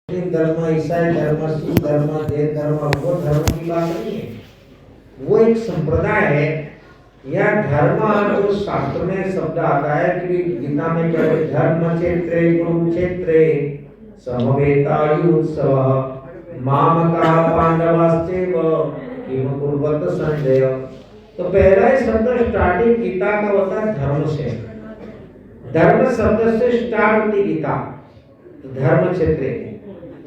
मुस्लिम धर्म, ईसाई धर्म, सिख धर्म, जैन धर्म, वो धर्म की बात नहीं है। वो एक संप्रदाय है। यह धर्म जो शास्त्र में शब्द आता है कि गीता में क्या है, धर्म क्षेत्रे कुरुक्षेत्रे समवेतायुत्सव मामका पांडवाश्चैव किम कुर्वत संजय। तो पहला ही शब्द स्टार्टिंग गीता का होता है धर्म से। धर्म शब्द से स्टार्ट होती गीता, धर्म क्षेत्रे।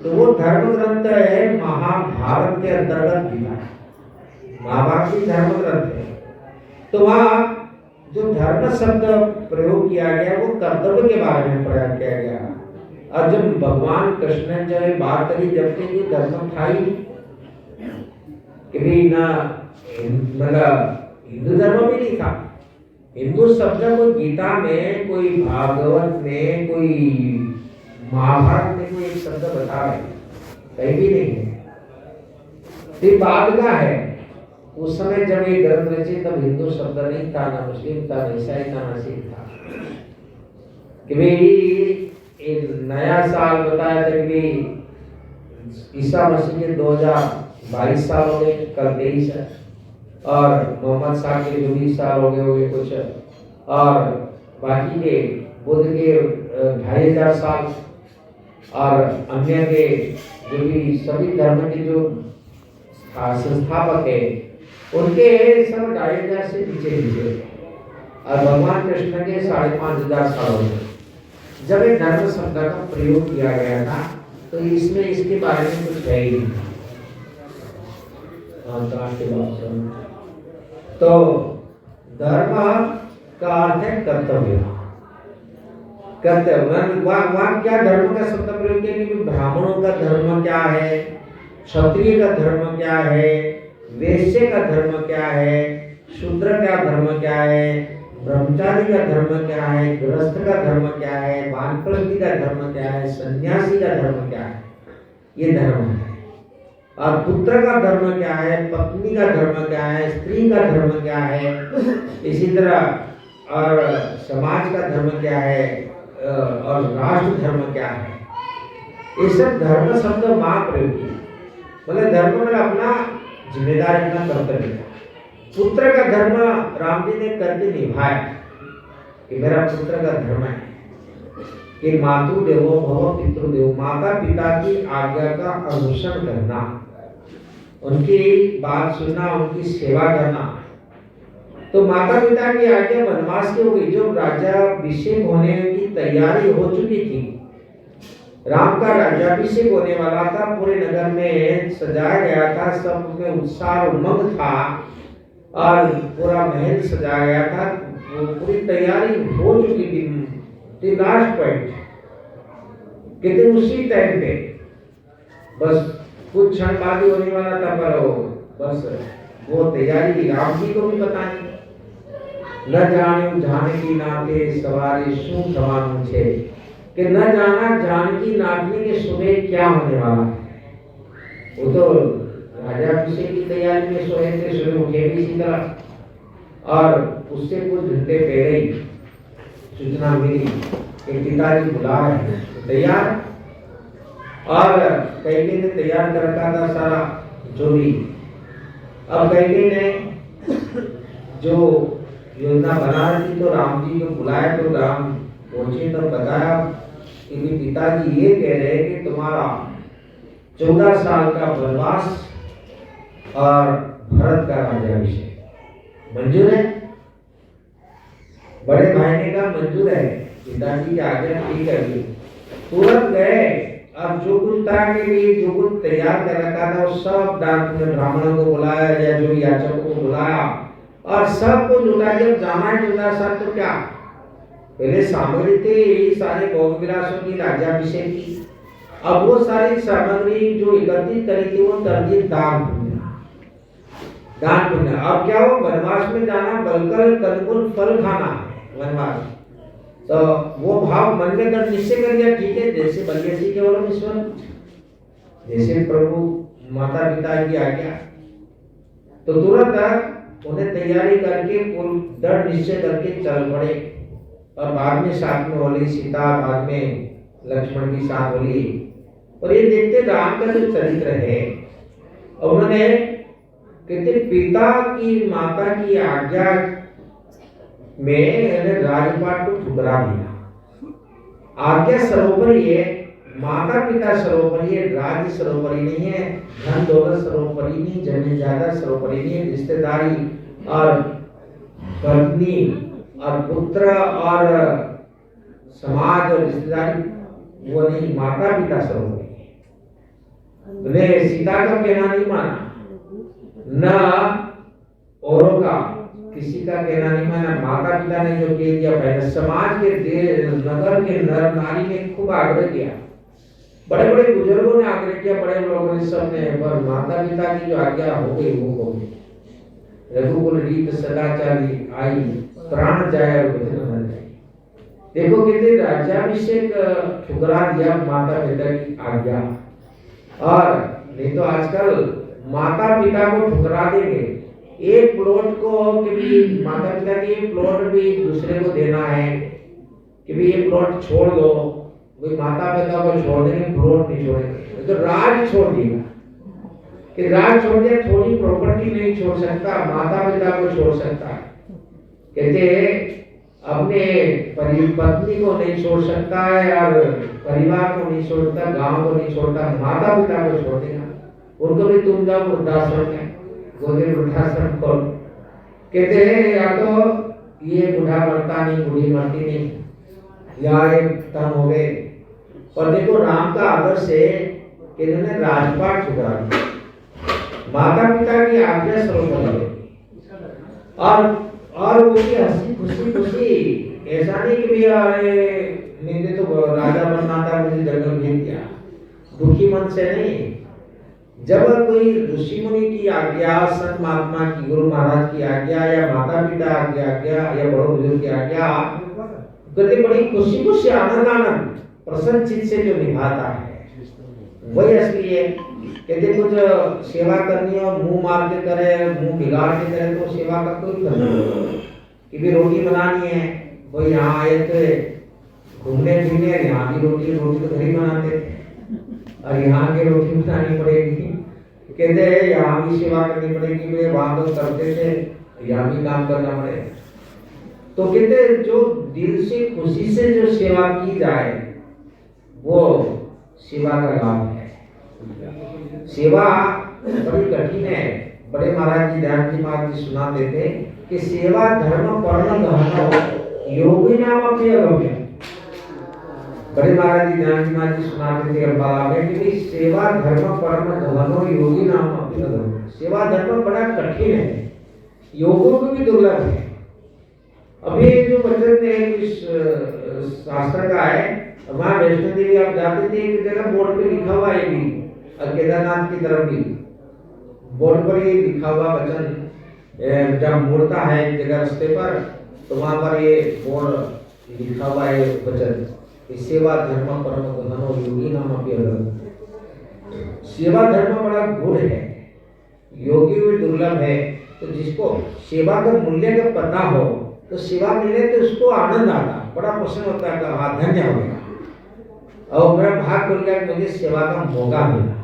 तो वो धर्म ग्रंथ है महाभारत के अंतर्गत गीता, महाभारत की धर्म ग्रंथ है। तो वहाँ जो धर्म शब्द प्रयोग किया गया वो कर्तव्य के बारे में प्रयोग किया गया। और जब भगवान कृष्ण ने जब बात करी, जब तक ये धर्म था ही कि भी ना, मतलब हिंदू धर्म भी नहीं था। हिंदू शब्द कोई गीता में, कोई भागवत में, कोई महाभारत में कोई एक शब्द बता रहे कहीं भी नहीं है। ये बाद का है। उस समय जब ये ग्रंथ रचे तब हिंदू शब्द नहीं था, ना मुस्लिम था, ना ईसाई था, ना सिख था। कि भाई एक नया साल बताया था कि ईसा मसीह के 2022 साल हो गए, कल 23 है, और मोहम्मद साहब के जो 20 साल हो गए कुछ, और बाकी के बुद्ध के 2500 साल, और अन्य के जो भी सभी धर्म के जो संस्थापक है उनके सब 2500 से नीचे, और भगवान कृष्ण के 5500 साल हो गए जब एक धर्म शब्द का प्रयोग किया गया था। तो इसमें इसके बारे में कुछ है ही नहीं। तो धर्म का अर्थ है कर्तव्य। कर्तव्य वहाँ क्या धर्म का शब्द प्रयोग किया कि ब्राह्मणों का धर्म क्या है, क्षत्रिय का धर्म क्या है, वैश्य का धर्म क्या है, शूद्र का धर्म क्या है, ब्रह्मचारी का धर्म क्या है, गृहस्थ का धर्म क्या है, वानप्रस्थी का धर्म क्या है, सन्यासी का धर्म क्या है, ये धर्म है। और पुत्र का धर्म क्या है, पत्नी का धर्म क्या है, स्त्री का धर्म क्या है, इसी तरह और समाज का धर्म क्या है, और राष्ट्र धर्म क्या है। ये सब धर्म शब्द मां प्रयोग किया। मतलब धर्म में अपना जिम्मेदारी, अपना कर्तव्य। पुत्र का धर्म राम जी ने करके निभाया कि मेरा पुत्र का धर्म है कि मातु देवो भव पितृदेवो, माता पिता की आज्ञा का अनुसरण करना, उनकी बात सुनना, उनकी सेवा करना। तो माता पिता की आज्ञा वनवास की हो गई। जो राज्याभिषेक होने की तैयारी हो चुकी थी, राम का राज्याभिषेक होने वाला था, पूरे नगर में सजाया गया था, सब में उत्साह उमंग था, और पूरा महल सजाया गया था, वो पूरी तैयारी हो चुकी थी। लास्ट पॉइंट कहते उसी टाइम पे बस कुछ क्षण बाद ही होने वाला था, पर बस वो तैयारी राम जी को भी पता नहीं। न जाने जानकी नाते सवारी शू थवानु छे, कि न जाना जानकी नातनी के सुबह क्या होने वाला है। वो तो राज्याभिषेक की तैयारी में सोए थे, सुबह उठे भी इसी तरह, और उससे कुछ घंटे पहले ही सूचना मिली कि पिताजी बुला रहे हैं, तैयार। और कैकेयी ने तैयार कर रखा था सारा जो भी। अब कैकेयी ने जो योजना बना रही थी, तो राम जी को बुलाया, तो राम पहुंचे तो बताया कि पिताजी ये कह रहे हैं कि तुम्हारा 14 साल का वनवास और भरत का राज्याभिषेक मंजूर है। बड़े भाई ने कहा मंजूर है, पिताजी की आज्ञा ठीक है। तुरंत गए, अब जो कुछ था कि भी जो कुछ तैयार कर रखा था वो सब ब्राह्मणों को बुलाया, या जो याचकों को बुलाया, और सब को जुटा। जब जाना है 14 साल तो क्या पहले सामग्री थी यही सारे भोग विलासों की, राज्याभिषेक की। अब वो सारी सामग्री जो एकत्रित करी थी वो कर दी दान पुण्य। अब क्या हो, वनवास में जाना, बलकर कनकुल फल खाना वनवास। तो वो भाव मन में कर निश्चय कर दिया, ठीक है, जैसे बल्यसी केवल ईश्वर, जैसे प्रभु माता पिता की आज्ञा। तो तुरंत उन्हें तैयारी करके दृढ़ निश्चय करके चल पड़े। और बाद में साथ में होली सीता, बाद में लक्ष्मण की साथ होली, और ये देखते राम का जो चरित्र है, उन्होंने कहते पिता की माता की आज्ञा में राजपाट को ठुकरा दिया। आज्ञा सर्वोपरि है, माता पिता सर्वोपरि है, राज्य सर्वोपरि नहीं है, धन दौलत सर्वोपरि नहीं, जमीन जायदाद सर्वोपरि नहीं है, रिश्तेदारी और पत्नी और पुत्र और समाज और रिश्तेदारी वो नहीं, माता पिता सर्वोपरि है। उन्हें सीता का कहना नहीं माना, न औरों का किसी का कहना नहीं माना। माता पिता ने जो कह दिया, पहले समाज के नगर के नर नारी ने खूब आग्रह किया, बड़े बड़े बुजुर्गों ने आग्रह किया, बड़े लोगों ने सबने, पर माता पिता की जो आज्ञा हो गई वो हो गई। रघुकुल रीत सदाचारी आई, प्राण जाए और वचन न जाए। देखो कहते राज्याभिषेक ठुकरा दिया माता पिता की आज्ञा। और नहीं तो आजकल माता पिता को ठुकरा देंगे, एक प्लॉट को कि भी माता पिता की प्लॉट भी दूसरे को देना है कि भी ये प्लॉट छोड़ दो, कोई माता पिता को छोड़ देंगे, प्लॉट नहीं छोड़ेंगे, तो राज छोड़ दिया कि राज छोड़ दिया, थोड़ी प्रॉपर्टी नहीं छोड़ सकता, माता पिता को छोड़ सकता। कहते अपने पत्नी को नहीं छोड़ सकता है और परिवार को नहीं छोड़ता, गांव को नहीं छोड़ता, माता पिता को छोड़ देगा। उनको भी तुम जाओ वृद्धाश्रम में, गोदे वृद्धाश्रम खोल। कहते हैं या तो ये बूढ़ा मरता नहीं, बूढ़ी मरती नहीं, या ये तम हो गए। और देखो राम का आदर्श है कि इन्होंने राजपाट ठुकरा दिया, माता पिता की आज्ञा सर्वोपरि और वो भी हंसी खुशी, ऐसा नहीं कि भैया नहीं तो राजा बनना था, मुझे जंगल भेज दिया, दुखी मन से नहीं। जब कोई ऋषि मुनि की आज्ञा, संत महात्मा की, गुरु महाराज की आज्ञा या माता पिता की आज्ञा या बड़े बुजुर्ग की आज्ञा, कहते बड़ी खुशी आनंद प्रसन्न चित्त से जो निभाता है वही असली है। कहते कुछ सेवा करनी हो, मुंह मार के करे, मुंह बिगाड़ के करे, तो सेवा का कोई फल नहीं। कि भी रोटी बनानी है, वो यहाँ आए थे घूमने फिरने, यहाँ भी रोटी तो घर ही बनाते थे और यहाँ की रोटी बनानी पड़ेगी। कहते हैं यहाँ भी सेवा करनी पड़ेगी, वे वहां तो करते थे, यहाँ भी काम करना पड़ेगा। तो कहते जो दिल से खुशी से जो सेवा की जाए वो सेवा का लाभ है। सेवा बड़ी कठिन है। बड़े महाराज जी दयानंद जी महाराज जी सुनाते थे कि सेवा धर्म परम गहन योगी नाम अपनी अगम्य। बड़े महाराज जी दयानंद जी महाराज जी सुनाते थे अम्बाला में कि सेवा धर्म परम गहन योगी नाम अपनी अगम्य। सेवा धर्म बड़ा कठिन है, योगों को भी दुर्लभ है। अभी जो वचन है इस शास्त्र का है, वहाँ वैष्णो देवी आप जाते थे, एक जगह बोर्ड पे लिखा हुआ है भी, और केदारनाथ की तरफ भी बोर्ड पर ये लिखा हुआ वचन जब मुड़ता है एक जगह रास्ते पर, तो वहाँ पर ये बोर्ड लिखा हुआ है वचन, सेवा धर्म परम गहन योगी नाम अपनी अगम्य। सेवा धर्म बड़ा गुण है, योगी भी दुर्लभ है। तो जिसको सेवा का मूल्य का पता हो तो सेवा मिले तो उसको आनंद आता, बड़ा प्रसन्न होता है, हाँ धन्य हो गया और मेरा भाग खुल गया, मुझे सेवा का मौका मिला।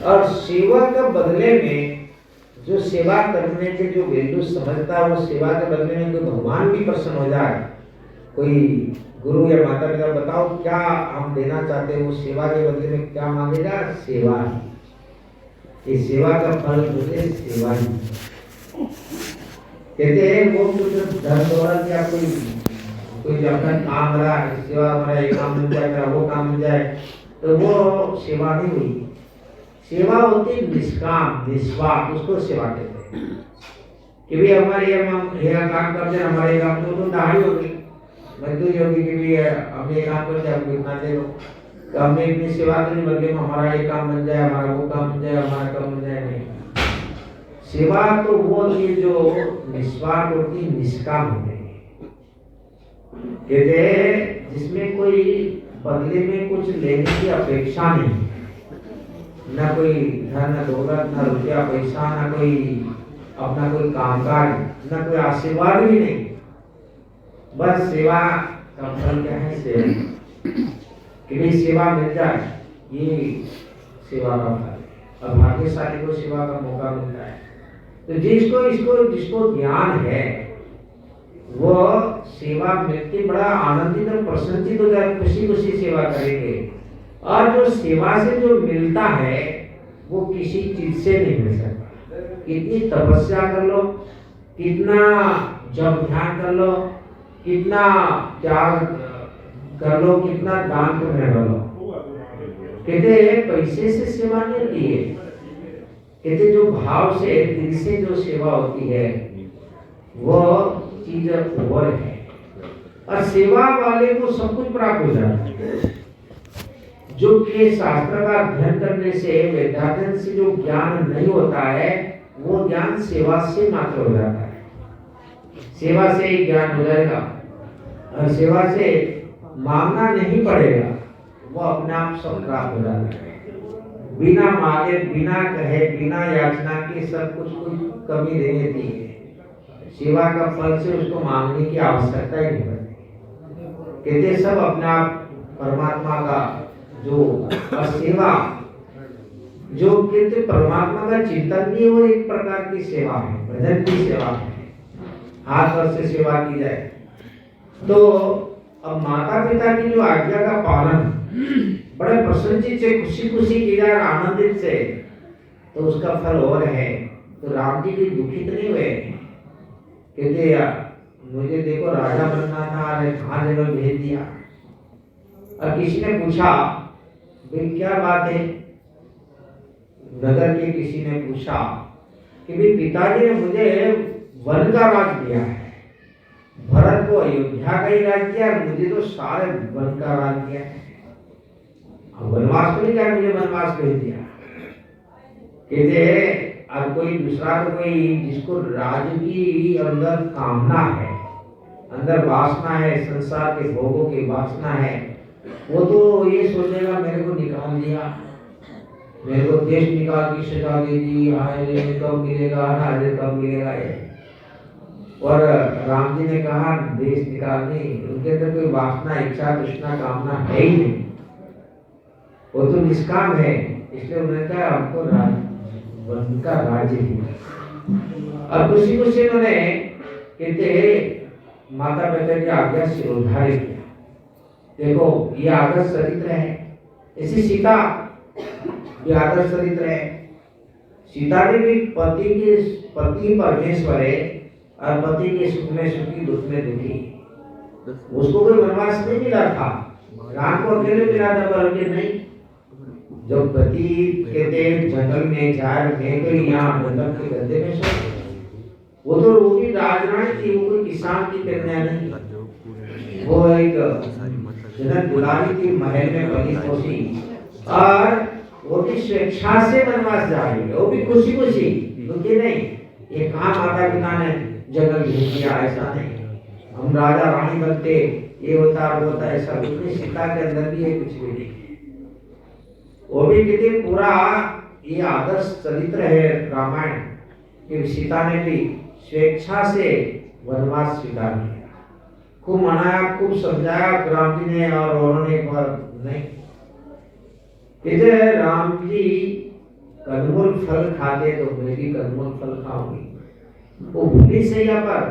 और सेवा के बदले में जो सेवा करने के जो वैल्यू समझता है, वो सेवा के बदले में कोई भगवान भी प्रसन्न हो जाए, कोई गुरु या माता पिता बताओ क्या हम देना चाहते हैं, वो सेवा के बदले में क्या मांगेगा, सेवा ही। ये सेवा का फल मुझे सेवा ही। कहते हैं वो कुछ धन दौलत या कोई अपना काम रहा है, सेवा हमारा ये काम मिल जाए, वो काम मिल जाए, तो वो सेवा नहीं हुई। सेवा होती निष्काम निस्वार्थ, उसको सेवा कहते हैं। कि भी हमारे ये काम करते हैं, हमारे काम तो दाढ़ी होगी, मजदूरी होगी कि भी हम ये काम करते हैं, हमको इतना दे दो, तो हमने इतनी सेवा करी बल्कि हमारा ये काम बन जाए, हमारा वो काम बन जाए, हमारा काम बन जाए, नहीं। सेवा तो वो होती जो निस्वार्थ होती, निष्काम होती है। कहते हैं जिसमें कोई बदले में कुछ लेने की अपेक्षा नहीं, न कोई धन न दौलत न रुपया पैसा, न कोई अपना कोई कामकाज, न कोई आशीर्वाद भी नहीं, बस सेवा का फल क्या है, सेवा। कि भी सेवा मिल जाए, ये सेवा का फल है। और भाग्यशाली को सेवा का मौका मिलता है। तो जिसको ज्ञान है वो सेवा व्यक्ति बड़ा आनंदित और प्रसन्नचित हो जाए, खुशी खुशी सेवा करेंगे। और जो सेवा से जो मिलता है वो किसी चीज से नहीं मिल सकता। कितनी तपस्या कर लो, कितना जप ध्यान कर लो, कितना त्याग कर लो, कितना दान पुण्य कर लो, कहते पैसे से सेवा नहीं होती है। कहते जो भाव से दिल से जो सेवा होती है वो चीज और है। और सेवा वाले को सब कुछ प्राप्त हो जाता है। जो कि शास्त्र का अध्ययन करने से, वेदाध्ययन से जो ज्ञान नहीं होता है वो ज्ञान सेवा से मात्र हो जाता है। सेवा से ही ज्ञान हो जाएगा और सेवा से मांगना नहीं पड़ेगा, वो अपने आप सब प्राप्त हो जाता है। बिना मांगे, बिना कहे, बिना याचना के सब कुछ कमी नहीं रहती है। सेवा का फल से उसको मांगने की आवश्यकता ही नहीं पड़ती। कहते सब अपने आप परमात्मा का जो सेवा, जो कहते परमात्मा का चिंतन भी वो एक प्रकार की सेवा है, भजन की सेवा है। हाथ और से सेवा की जाए तो अब माता पिता की जो आज्ञा का पालन बड़े प्रसन्नचित से, खुशी खुशी की जाए, आनंदित से, तो उसका फल और है। तो राम जी भी दुखित नहीं हुए। कहते यार मुझे देखो राजा बनना था, अरे कहाँ जगह भेज दिया। और किसी ने पूछा भाई क्या बात है, नगर के किसी ने पूछा कि भाई पिताजी ने मुझे वन का राज दिया है, भरत को अयोध्या का ही राज दिया, मुझे तो सारे वन का राज दिया है, वनवास तो नहीं क्या मुझे वनवास भेज दिया। कहते अब कोई दूसरा तो कोई जिसको राज की अंदर कामना है, अंदर वासना है, संसार के भोगों की वासना है, वो तो ये सोचेगा मेरे को निकाल दिया, मेरे को देश निकाल की सजा दे दी, हाय कब मिलेगा, हाय कब मिलेगा ये। और राम जी ने कहा देश निकालने, उनके अंदर कोई वासना, इच्छा, तृष्णा, कामना है ही नहीं, वो तो निष्काम है। इसलिए उन्होंने कहा हमको वन का राज्य ही। और खुशी खुशी उन्होंने कहते माता पिता की आज्ञा से उद्धार किया। देखो ये आदर्श चरित्र है। इसी सीता ये आदर्श चरित्र है। सीता ने भी पति परमेश्वर है और पति के सुख में सुखी, दुख में दुखी। उसको कोई वनवास नहीं मिला था, राम को अकेले मिला था, पर उनके नहीं। जब पति कहते जंगल में जार में तो यहाँ जंगल के गड्ढे में सो, वो तो वो भी राजरानी थी, वो कोई किसान की कन्या नहीं, वो एक जनक दुलारी थी, महल में पली पोसी, और वो भी स्वेच्छा से वनवास जा रही है, वो भी खुशी खुशी, दुखी नहीं। ये कहाँ माता पिता ने जंगल भेज दिया, ऐसा नहीं। हम राजा रानी बनते, ये होता वो होता, ऐसा कुछ नहीं। सीता के अंदर भी ये कुछ भी नहीं। वो भी कहते पूरा ये आदर्श चरित्र है रामायण कि सीता ने भी स्वेच्छा से वनवास स्वीकार किया। खूब मनाया, खूब समझाया राम जी ने, और उन्होंने पर नहीं। कहते राम जी कंदमूल फल खाते तो मैं भी कंदमूल फल खाऊंगी। वो भूमि सैया पर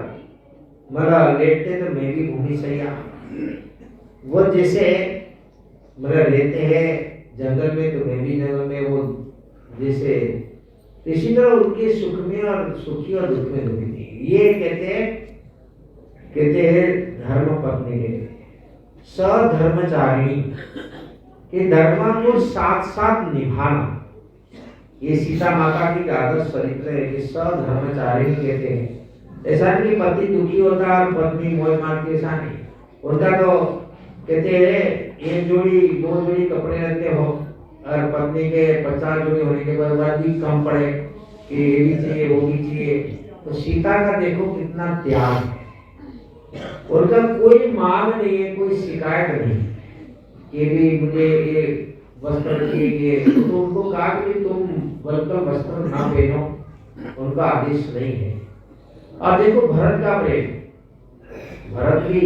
मतलब लेटते तो मैं भी भूमि सैया। वो जैसे मतलब रहते हैं जंगल में तो मैं भी जंगल में, वो जैसे इसी तरह उनके सुख में और सुखी और दुख में दुखी थी। ये कहते हैं धर्म पत्नी के सधर्मचारिणी के धर्म को साथ साथ निभाना। ये सीता माता की आदर्श चरित्र है कि सधर्मचारिणी कहते हैं। ऐसा नहीं पति दुखी होता और पत्नी मौज मारती, ऐसा नहीं। उनका तो कहते हैं एक जोड़ी दो जोड़ी कपड़े रखते हो और पत्नी के 50 जोड़ी होने के बाद भी कम पड़े कि ये भी चाहिए वो भी चाहिए। तो सीता का देखो कितना त्याग है। उनका कोई मांग नहीं है, कोई शिकायत नहीं कि भी मुझे ये वस्त्र चाहिए, तो उनको कहा कि तुम बल्कि वस्त्र ना पहनो, उनका आदेश नहीं है। और देखो भरत का प्रेम, भरत भी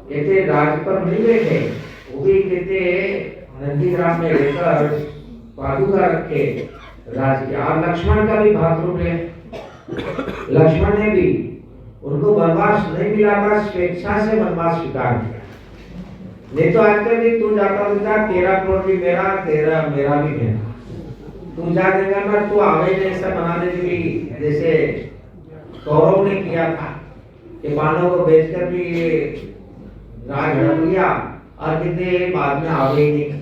कहते राज पर नहीं बैठे, वो भी कहते नंदीग्राम में लेकर पादुका रखे राज किया। और लक्ष्मण का भी भातृ प्रेम, लक्ष्मण ने भी, उनको वनवास नहीं मिला था, स्वेच्छा से वनवास स्वीकार किया। नहीं तो आजकल भी तू जाता था, 13 करोड़ भी मेरा, 13 मेरा भी मेरा, तू जा देगा ना, तू आगे जैसा बनाने के लिए, जैसे कौरव ने किया था कि पांडवों को बेचकर भी राज हड़प लिया और कितने बाद में आगे ही नहीं।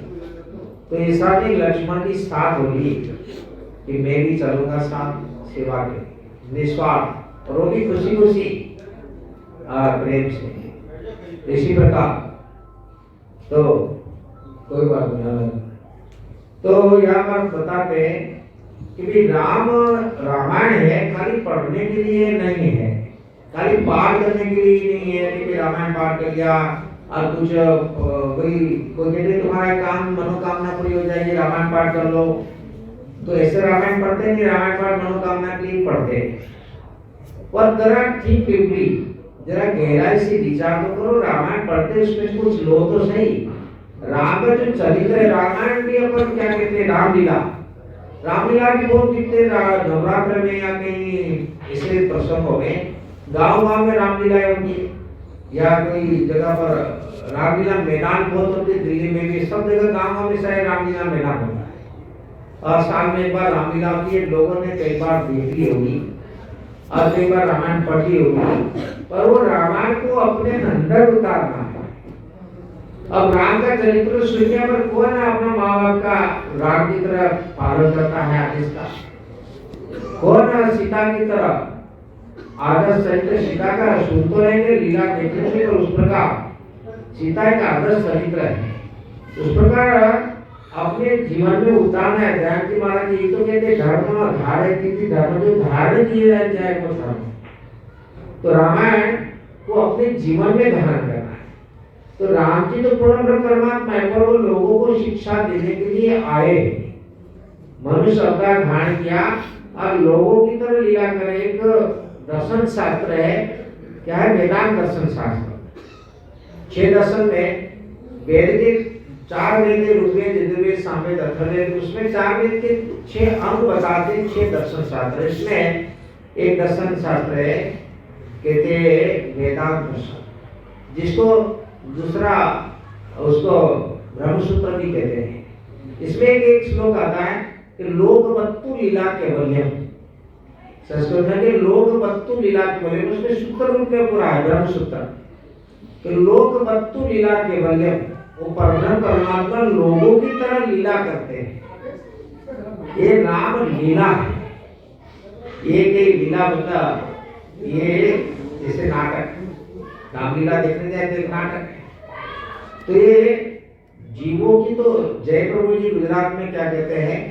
तो ऐसा नहीं, लक्ष्मण की साथ होगी कि मैं भी चलूंगा साथ सेवा के, निस्वार्थ, और वो भी खुशी खुशी प्रेम से। इसी प्रकार तो कोई बात नहीं। तो यहाँ पर बताते हैं कि भी रामायण है खाली पढ़ने के लिए नहीं है, खाली पाठ करने के लिए नहीं है कि रामायण पाठ कर लिया और कुछ कोई कहते तुम्हारा काम मनोकामना पूरी हो जाएगी, रामायण पाठ कर लो, तो ऐसे रामायण पढ़ते नहीं, रामायण पाठ मनोकामना के लिए पढ़ते। और जरा ठीक विपरीत, जरा गहराई से विचार तो करो, रामायण पढ़ते उसमें कुछ लो तो सही। राम का जो चरित्र है, रामायण भी अपन क्या कहते हैं, रामलीला, रामलीला की बहुत कितने नवरात्र में या कहीं ऐसे प्रसंगों में गांव में रामलीला होती है, या कोई जगह पर रामलीला मैदान बहुत होते, दिल्ली में भी सब जगह गांव में शायद रामलीला मैदान होता है, और साल में एक बार रामलीला होती है। लोगों ने कई बार देखी होगी और कई बार रामायण पढ़ी होगी, पर वो रामायण को अपने अंदर उतारना है। अब राम का चरित्र सुनने पर कौन अपना माँ बाप का राम की तरह पालन करता है आदेश का, कौन सीता की तरह आदर्श चरित्र सीता का सुन तो रहेंगे, लीला देखने से, और उस प्रकार सीता एक आदर्श चरित्र है, उस प्रकार अपने जीवन में उतारना है। ध्यान जी महाराज ये तो कहते धर्म धारे की धर्म जो धारण किए जाए वो धर्म, तो रामायण को अपने जीवन में धारण करना है। तो राम जी तो पूर्ण परमात्मा है, पर वो लोगों को शिक्षा देने के लिए आए, मनुष्य अवतार धारण किया और लोगों की तरह लीला करे। एक दर्शन शास्त्र है, क्या है, वेदांत दर्शन शास्त्र। 6 दर्शन में वेद के 4 वेद, ऋग्वेद, यजुर्वेद, सामवेद, अथर्ववेद, उसमें 4 वेद के 6 अंग बताते हैं, 6 दर्शन शास्त्र। इसमें एक दर्शन शास्त्र है, कहते हैं वेदांत दर्शन, जिसको दूसरा उसको ब्रह्मसूत्र भी कहते हैं। इसमें एक श्लोक आता है कि लोकवत्तु लीला केवल्यम, संस्कृत में कि लोकवत्तु लीला केवल्यम, उसमें सूत्र रूप में पूरा है ब्रह्मसूत्र कि लोकवत्तु लीला केवल्यम, वो परमात्मा लोगों की तरह लीला करते हैं। ये राम लीला है, ये लीला मतलब ये जैसे नाटक, रामलीला देखने जाए तो एक नाटक है। तो ये जीवों की, तो जय प्रभु जी गुजरात में क्या कहते हैं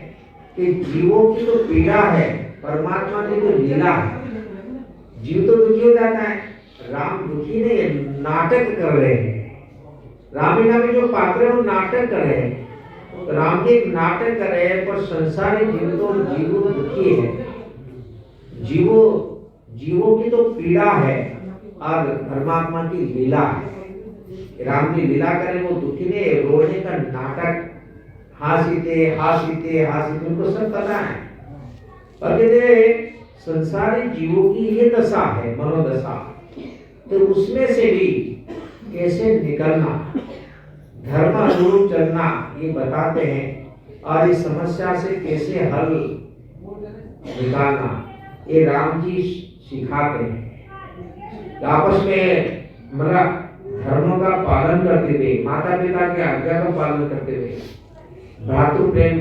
कि जीवों की तो पीड़ा है, परमात्मा की तो लीला है। जीव तो दुखी हो जाता है, राम दुखी नहीं, नाटक कर रहे हैं। रामलीला में जो पात्र है वो नाटक कर रहे हैं, तो राम जी एक नाटक कर रहे हैं, पर संसारी जीव तो दुखी है, जीवों की तो पीड़ा है और परमात्मा की लीला है। राम जी लीला करे, वो दुखी ने रोने का नाटक, हासीते उनको सब पता है। और कहते संसारी जीवों की ये दशा है, मनोदशा, तो उसमें से भी कैसे निकलना, धर्म अनुरूप चलना, ये बताते हैं। और इस समस्या से कैसे हल निकालना, ये राम जी सिखाते हैं। आपस में मतलब धर्मों का पालन करते हुए, माता पिता की आज्ञा का पालन करते हुए, भ्रातृ प्रेम,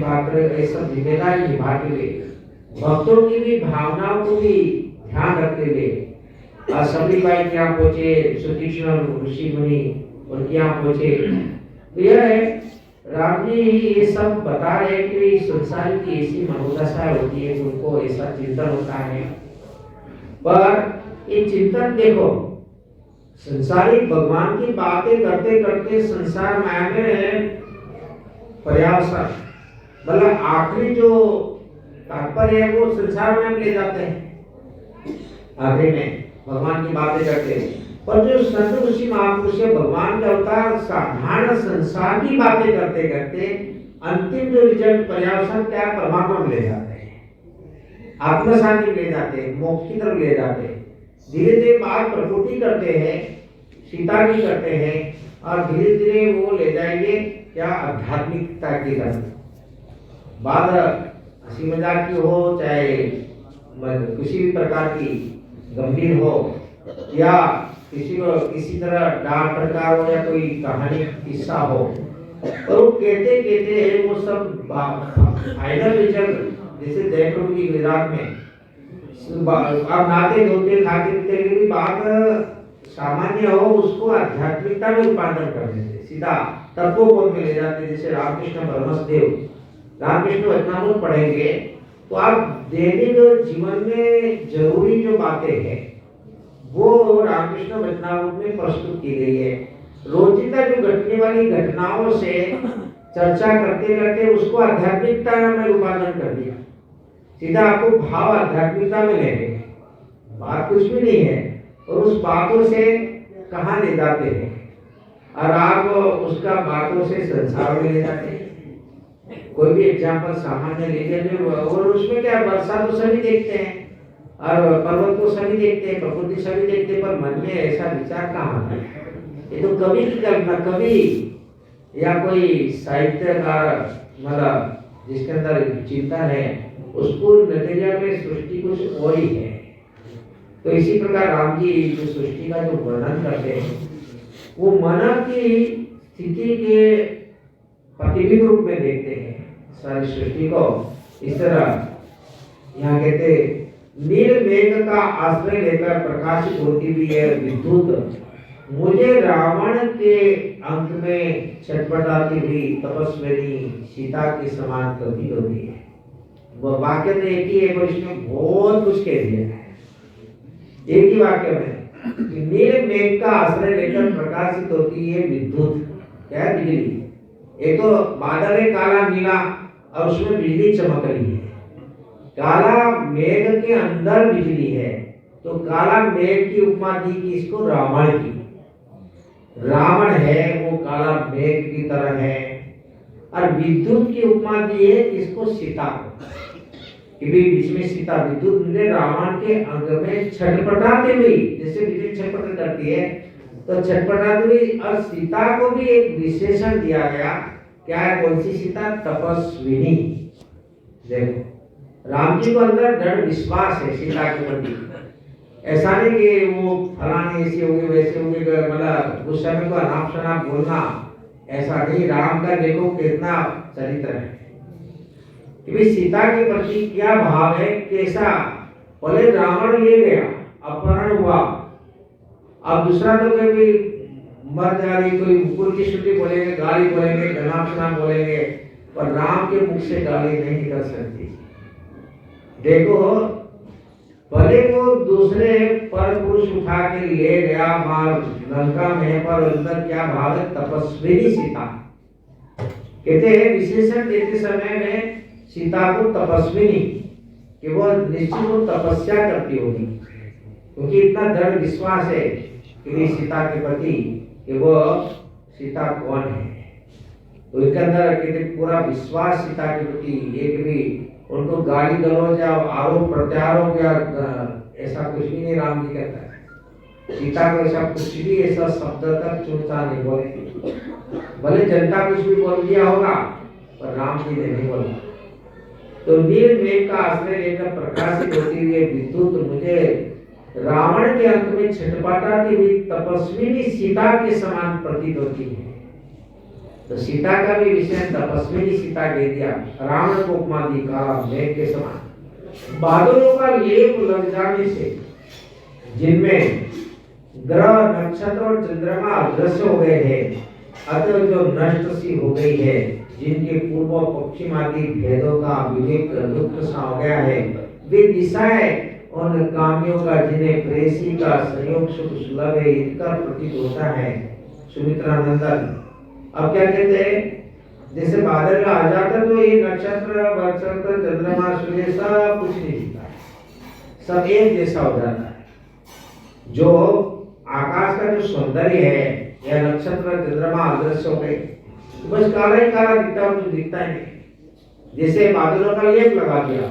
ये सब जिम्मेदारी निभाते हुए, भक्तों की भी भावनाओं को भी ध्यान रखते हुए, और सबरी बाई के यहाँ पहुंचे, सुतीक्ष्ण ऋषि मुनि उनके यहाँ पहुंचे। तो यह है राम जी ये सब बता रहे कि संसार की ऐसी मनोदशा होती है, उनको ऐसा चिंतन होता है। पर ये चिंतन देखो, संसारिक भगवान की बातें करते करते संसार माया में पर्यावसान, मतलब आखिरी जो तात्पर्य है वो संसार में ले जाते हैं। आखिरी में भगवान की बातें करते हैं, और जो संत ऋषि महापुरुष है, भगवान के अवतार साधारण संसार की बातें करते करते अंतिम जो रिजल्ट पर्यावसान क्या है, परमात्मा में ले जाते हैं, आत्म शांति ले जाते हैं, मोक्ष की तरफ ले जाते हैं। धीरे धीरे बात प्रकृति करते हैं, सीता की करते हैं, और धीरे धीरे वो ले जाएंगे क्या, आध्यात्मिकता की तरफ। बात हंसी मजाक की हो, चाहे किसी भी प्रकार की गंभीर हो, या किसी को किसी तरह डांट प्रकार हो, या कोई कहानी किस्सा हो, और वो कहते कहते वो सब फाइनल रिजल्ट, जैसे जयपुर की गुजरात में आप नाते धोते खाते पीते भी बात सामान्य हो, उसको आध्यात्मिकता में रूपांतर कर देते, सीधा तत्वबोध में ले जाते। जैसे रामकृष्ण परमहंसदेव, रामकृष्ण वचनामृत पढ़ेंगे तो आप दैनिक जीवन में जरूरी जो बातें हैं वो रामकृष्ण वचनामृत में प्रस्तुत की गई है। रोजिंदा जो घटने वाली घटनाओं से चर्चा करते करते उसको आध्यात्मिकता में रूपांतरण कर दिया, सीधा आपको भाव आध्यात्मिकता में ले गए, बात कुछ भी नहीं है, और उस बातों से कहाँ ले जाते हैं, और आप उसका बातों से संसार में ले जाते हैं। कोई भी एग्जाम्पल सामान्य ले लीजिए, और उसमें क्या, वर्षा तो सभी देखते हैं और पर्वत को सभी देखते हैं, प्रकृति सभी देखते हैं, पर मन में ऐसा विचार कहाँ आता है? ये तो कवि की कल्पना, कवि या कोई साहित्यकार, मतलब जिसके अंदर चिंता है, उसको नजरिया में सृष्टि कुछ और ही है। तो इसी प्रकार राम जी जो सृष्टि का जो वर्णन करते हैं, वो मन की स्थिति के प्रतिबिंब रूप में देखते हैं सारी सृष्टि को। इस तरह यहाँ कहते, नील मेघ का आश्रय लेकर प्रकाशित होती हुई है विद्युत, मुझे रावण के अंक में छटपटाती हुई तपस्विनी सीता के समान प्रतीत होती है। वह वाक्य तो एक ही है, पर इसमें बहुत कुछ कह दिया है एक ही वाक्य में। नील मेघ का आश्रय लेकर प्रकाशित होती है विद्युत, क्या है, बिजली। एक तो बादल है काला नीला, और उसमें बिजली चमक रही है। काला मेघ के अंदर बिजली है, तो काला मेघ की उपमा दी कि इसको रावण की। रावण है वो काला मेघ की तरह है, और विद्युत की उपमा दी है इसको सीता को, कि बीच में सीता विद्युत ने रावण के अंग में छटपटाते हुई, जैसे बिजली छटपट करती है तो छटपटाते हुई, और सीता को भी एक विशेषण दिया गया, क्या है, कौन सी सीता, तपस्विनी। देखो राम जी को अंदर दृढ़ विश्वास है सीता के प्रति, ऐसा नहीं कि वो फलाने ऐसी होगी वैसे होगी, मतलब उस समय को अनाप शनाप बोलना, ऐसा नहीं। राम का देखो कितना चरित्र है कि सीता के प्रति क्या भाव है, कैसा। बोले रावण ले गया, अपहरण हुआ, अब दूसरा तो कभी मर जा रही, कोई मुकुल की श्रुति बोलेंगे, गाली बोलेंगे, अनाप शनाप बोलेंगे, पर राम के मुख से गाली नहीं निकल सकती। देखो भले वो दूसरे पर पुरुष उठा के ले गया मार लंका में, पर अंदर क्या भाव है, तपस्विनी सीता। कहते हैं विशेषण देते समय में सीता को तपस्विनी, कि वो निश्चित वो तपस्या करती होगी, क्योंकि इतना दृढ़ विश्वास है कि सीता के प्रति कि वो सीता कौन है। तो इसके अंदर कहते पूरा विश्वास सीता के प्रति, एक भी उनको गाली गलौज या आरोप प्रत्यारोप या ऐसा कुछ भी नहीं राम जी कहता है। सीता को ऐसा कुछ भी ऐसा शब्द तक चुनता नहीं बोले, भले जनता कुछ भी बोल दिया होगा, पर राम जी ने नहीं बोला। तो नील मेघ का आश्रय लेकर प्रकाशित होती हुई विद्युत मुझे रावण के अंक में छटपटाती हुई तपस्विनी सीता के समान प्रतीत होती है। तो सीता का भी विषय तपस्विनी सीता कह दिया, रावण को उपमा दी काला मेघ के समान। बादलों का लेप लग जाने से, जिनमें ग्रह नक्षत्र और चंद्रमा अदृश्य हो गए हैं, अतः जो नष्ट सी हो गई है, जिनके पूर्व पश्चिम आदि भेदों का विवेक लुप्त सा हो गया है, वे दिशाएं उन कामियों का जिन्हें प्रेसी का संयोग सुख सुलभ है इनका प्रतीत होता है। सुमित्रा नंदन अब क्या कहते हैं, जैसे बादल का आ जाता तो ये नक्षत्र वक्षत्र चंद्रमा सूर्य सब कुछ नहीं दिखता है, सब एक जैसा हो जाता है। जो आकाश का जो सौंदर्य है या नक्षत्र चंद्रमा अदृश्य हो गए, बस काला ही काला दिखता है, कुछ दिखता ही नहीं, जैसे बादलों का लेप लगा दिया।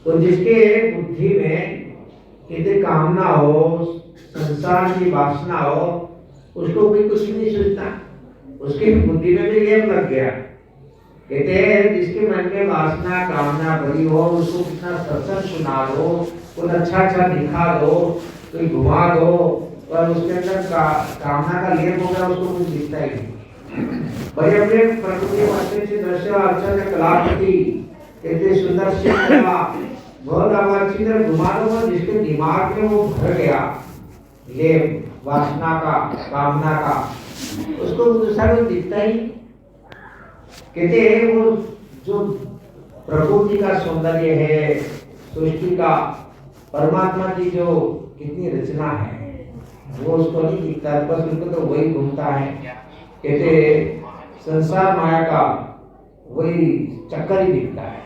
तो जिसके बुद्धि में कितनी कामना हो, संसार की वासना हो, उसको कोई कुछ नहीं सोचता, उसकी बुद्धि में भी लेप लग गया। कहते हैं जिसके मन में वासना कामना भरी हो, उसको कितना सत्संग सुना दो, कुछ अच्छा अच्छा दिखा दो, कोई घुमा दो, पर उसके अंदर कामना का लेप होगा, उसको कुछ दिखता ही नहीं। बड़े बड़े प्रकृति अच्छे अच्छे दृश्य, अच्छा अच्छा कलाकृति, इतने सुंदर से बहुत अच्छी तरह घुमा दो, जिसके दिमाग में वो भर गया लेप वासना का कामना का, उसको दूसरा कुछ दिखता ही। कहते हैं वो जो प्रकृति का सौंदर्य है, सृष्टि का, परमात्मा की जो कितनी रचना है, वो उसको नहीं दिखता, बस उनको तो वही घूमता है। कहते संसार माया का वही चक्कर ही दिखता है।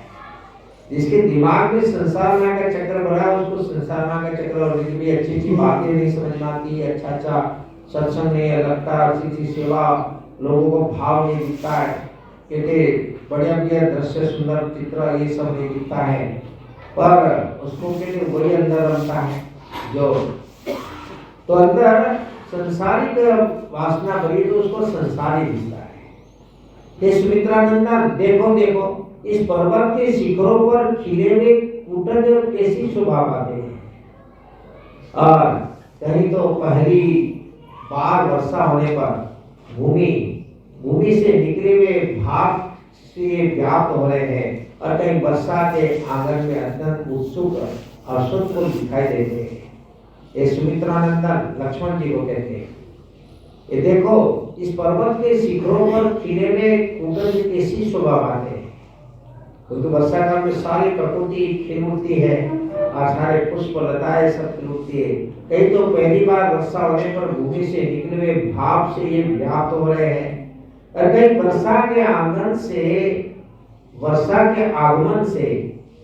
जिसके दिमाग में संसार माया का चक्कर भरा, उसको संसार माया का चक्कर, और भी अच्छी अच्छी बातें नहीं समझ में आती, अच्छा अच्छा सत्संग नहीं लगता, अच्छी अच्छी सेवा, लोगों को भाव नहीं दिखता है। कहते बढ़िया बढ़िया दृश्य, सुंदर चित्र, ये सब नहीं दिखता है, पर उसको कहते वही अंदर रमता है जो, तो अंदर संसारिक वासना भरी, तो उसको संसारी दिखता है। हे सुमित्रानंदन, देखो देखो इस पर्वत के शिखरों पर खिले हुए कूटज कैसी शोभा पाते हैं, और कहीं तो पहली बार वर्षा होने पर भूमि से निकले हुए भाप से व्याप्त हो रहे हैं, और कहीं वर्षा के आंगन में अत्यंत उत्सुक हर्षों को दिखाई देते हैं। ये सुमित्रानंदन लक्ष्मण जी को कहते हैं, ये देखो इस पर्वत के शिखरों पर खिले हुए कूटज कैसी शोभा पाते हैं। तो वर्षा काल में सारी प्रकृति खिल उठती है, और सारे पुष्प लताएं सब खिल उठती है। कहीं तो पहली बार वर्षा होने पर भूमि से निकले हुए भाप से ये व्याप्त हो रहे हैं, और कहीं वर्षा के आंगन से, वर्षा के आगमन से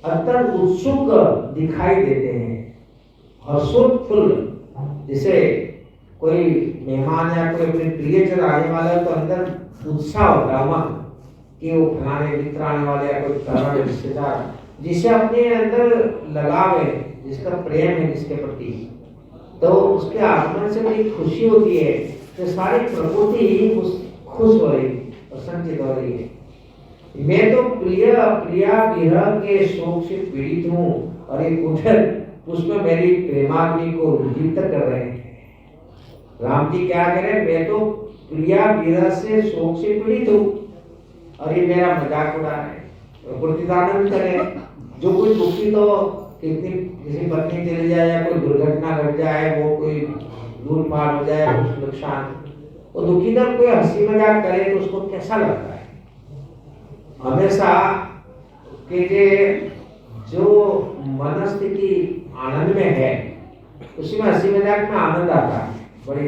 अत्यंत उत्सुक दिखाई देते हैं, हर्षोत्फुल्ल। जैसे कोई मेहमान या कोई अपने प्रियजन आने वाला है, तो अंदर उत्साह होता है कि वो फलाने मित्र आने वाले, या कोई कारण रिश्तेदार जिसे अपने अंदर लगाव है, जिसका प्रेम है जिसके प्रति, तो उसके आगमन से बड़ी खुशी होती है। तो सारी प्रकृति ही खुश हो रही, प्रसन्नचित हो रही है। मैं तो प्रिया विरह के शोक से पीड़ित हूँ, और ये कुठल पुष्प मेरी प्रेमाग्नि को उद्दीप्त कर रहे हैं। राम जी क्या कह रहे हैं, मैं तो प्रिया विरह से शोक से पीड़ित हूँ, और ये मेरा मजाक उड़ा है, प्रतिदान करे। जो कोई दुखी, तो कितनी किसी पत्नी चली जाए, या कोई दुर्घटना घट जाए, वो कोई लूटमार हो जाए, कुछ नुकसान, वो दुखी जब कोई हंसी मजाक करे तो उसको कैसा लगता है। हमेशा के जो मनस्थिति आनंद में है, उसी में हंसी मजाक में आनंद आता है बड़ी।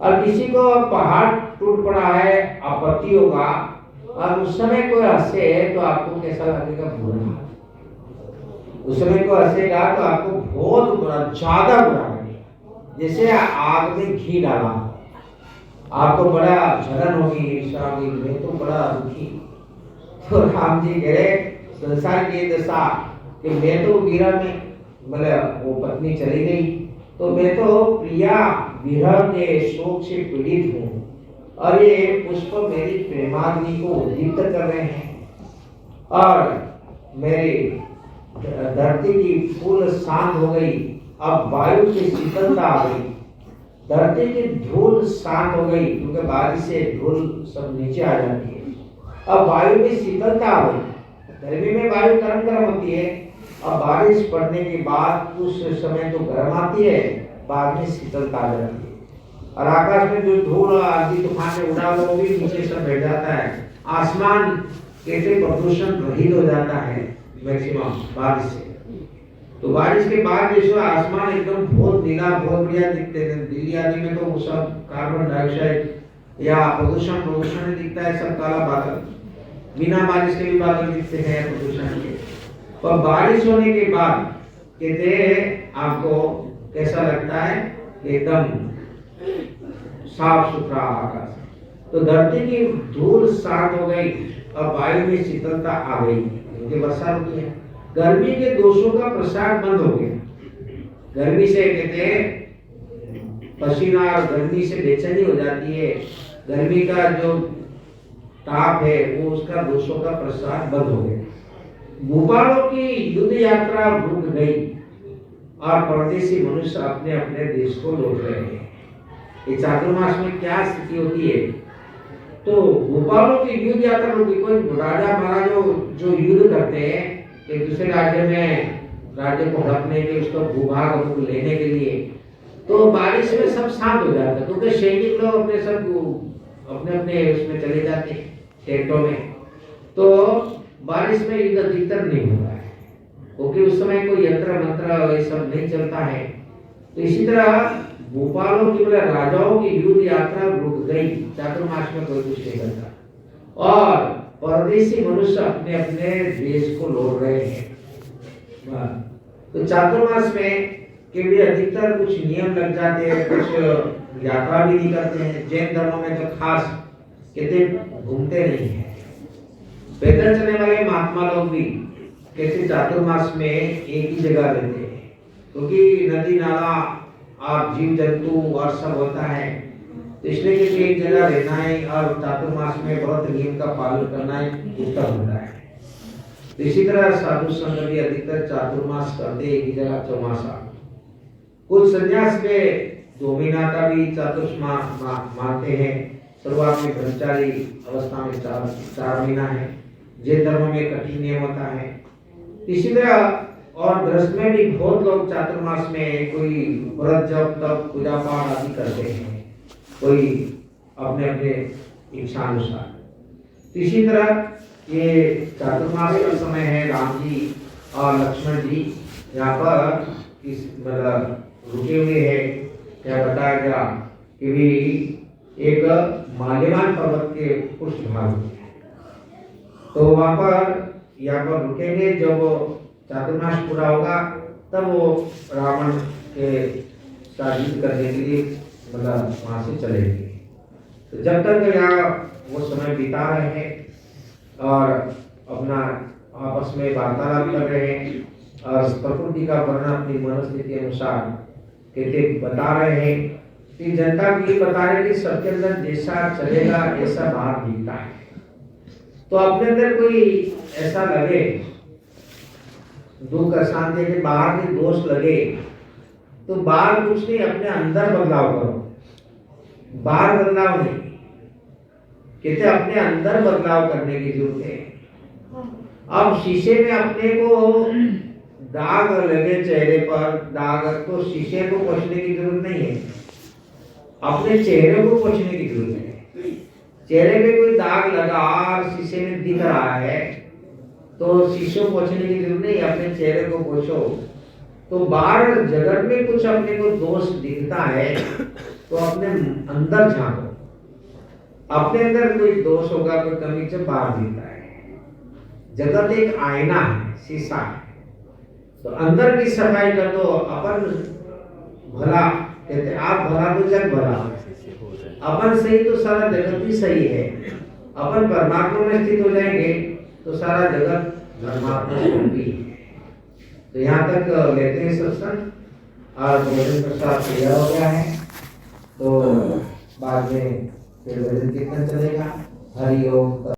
और किसी को पहाड़ टूट पड़ा है, आपत्ति होगा, और उस समय कोई हंसे तो आपको कैसा लगेगा, बुरा। उस समय कोई हंसेगा तो आपको बहुत बुरा, ज्यादा बुरा लगेगा। जैसे आग में घी डाला, आपको बड़ा जलन होगी, ईर्ष्या होगी, मैं तो बड़ा दुखी। तो राम जी कह रहे संसार की दशा कि मैं तो विरह में, मतलब वो पत्नी चली गई, तो मैं तो प्रिया विरह के शोक से पीड़ित हूँ, और ये पुष्प मेरी प्रेमाग्नि को उद्दीप्त कर रहे हैं, और मेरी धरती की फूल शांत हो गई, अब वायु की शीतलता आ गई, धरती की धूल शांत हो गई, क्योंकि बारिश से धूल सब नीचे आ जाती है। अब वायु की शीतलता आ गई, गर्मी में वायु गर्म होती है, अब बारिश पड़ने के बाद उस समय तो गर्म आती है, बाद में शीतलता आ जाती है, और आकाश में जो धूल आंधी तूफान में उड़ा वो भी नीचे सब बैठ जाता है। आसमान कैसे प्रदूषण रहित हो जाता है मैक्सिमम बारिश से। तो बारिश के बाद जो आसमान एकदम बहुत नीला, बहुत बढ़िया दिखते हैं। दिल्ली आदि में तो वो सब कार्बन डाइऑक्साइड या प्रदूषण दिखता है, सब काला बादल, बिना बारिश के भी बादल दिखते हैं प्रदूषण के। और बारिश होने के बाद कहते हैं आपको कैसा लगता है, एकदम साफ सुथरा आकाश। तो धरती की धूल शांत हो गई और वायु में शीतलता आ गई, क्योंकि वर्षा रुकी है। गर्मी के दोषों का प्रसार बंद हो गया। गर्मी से कहते हैं पसीना और गर्मी से बेचैनी हो जाती है। गर्मी का जो ताप है वो उसका दोषों का प्रसार बंद हो गया। भूपालों की युद्ध यात्रा रुक गई और परदेशी मनुष्य अपने अपने देश को लौट रहे हैं। ये चातुर्मास में क्या स्थिति होती है? तो भूपालों की युद्ध यात्रा रुक गई। कोई राजा महाराजा जो युद्ध करते हैं एक दूसरे राज्य में, राज्य को हड़पने के, उसका भूभाग को लेने के लिए, तो बारिश में सब शांत हो जाता है, क्योंकि सैनिक लोग अपने सब अपने अपने उसमें चले जाते हैं टेंटों में। तो बारिश में युद्ध अधिकतर नहीं होता है, क्योंकि उस समय कोई यंत्र मंत्र ये सब नहीं चलता है। तो इसी तरह भूपालों की मतलब राजाओं की युद्ध यात्रा रुक गई। चातुर्मास में कोई कुछ नहीं करता और परदेशी मनुष्य अपने अपने देश को लौट रहे हैं। तो चातुर्मास में के लिए अधिकतर कुछ नियम लग जाते हैं, कुछ यात्रा भी नहीं करते हैं। जैन धर्म में तो खास कहते घूमते नहीं है। पैदल चलने वाले महात्मा लोग भी कैसे चातुर्मास में एक ही जगह रहते हैं, क्योंकि नदी नाला और जीव जंतु और सब होता है, तो इसलिए कि एक जगह रहना है और चातुर्मास में बहुत नियम का पालन करना है उत्तम होता है। तो इसी तरह साधु संघ भी अधिकतर चातुर्मास करते एक ही जगह चौमासा। कुछ संन्यास में 2 महीना का भी चातुर्मास मानते हैं। शुरुआत में ब्रह्मचारी अवस्था में 4 महीना है। जैन धर्म में कठिन नियम होता है। इसी तरह और गृहस्थ में भी बहुत लोग चातुर्मास में कोई व्रत जप तप पूजा पाठ आदि करते हैं, कोई अपने अपने इच्छा अनुसार। इसी तरह ये चातुर्मास का समय है। राम जी और लक्ष्मण जी यहाँ पर इस मतलब रुके हुए हैं। क्या बताया गया कि भी एक माल्यवान पर्वत के पृष्ठभाग में, तो वहां पर यहाँ पर रुकेंगे। जब चातुर्मास पूरा होगा तब वो रावण के साथ युद्ध करने के लिए मतलब वहां से चलेंगे। तो जब तक यहाँ वो समय बिता रहे हैं और अपना आपस में वार्तालाप कर रहे हैं और प्रकृति का वर्णन अपनी मनस्थिति अनुसार कहते बता रहे हैं कि जनता को ये बता रहे कि सबके अंदर जैसा चलेगा ऐसा बाहर दिखता है। तो अपने अंदर कोई ऐसा लगे दुख अशांति के बाहर के दोष लगे तो बाहर कुछ नहीं, अपने अंदर बदलाव करो। बाहर बदलाव नहीं, कहते अपने अंदर बदलाव करने की जरूरत है। अब शीशे में अपने को दाग लगे चेहरे पर, दाग तो शीशे को पोंछने की जरूरत नहीं है, अपने चेहरे को पोंछने की जरूरत है। चेहरे पे कोई दाग लगा और शीशे में दिख रहा है तो शीशे को पोंछने की जरूरत नहीं, अपने चेहरे को पोंछो। तो बाहर जगत में कुछ अपने को दोष दिखता है तो अपने अंदर झांको। अपने अंदर कोई दोष होगा, कोई कमी से बाहर दिखता है। जगत एक आईना है, शीशा है। तो अंदर की सफाई कर दो। अपन भला कहते आप भला तो जग भला, अपन सही तो सारा जगत भी सही है। अपन परमात्मा में स्थित हो जाएंगे तो सारा जगत परमात्मा स्वरूपी है। तो यहाँ तक लेते हैं सत्संग और भोजन प्रसाद तैयार हो गया है, तो बाद में फिर भजन कीर्तन चलेगा। हरि ओम।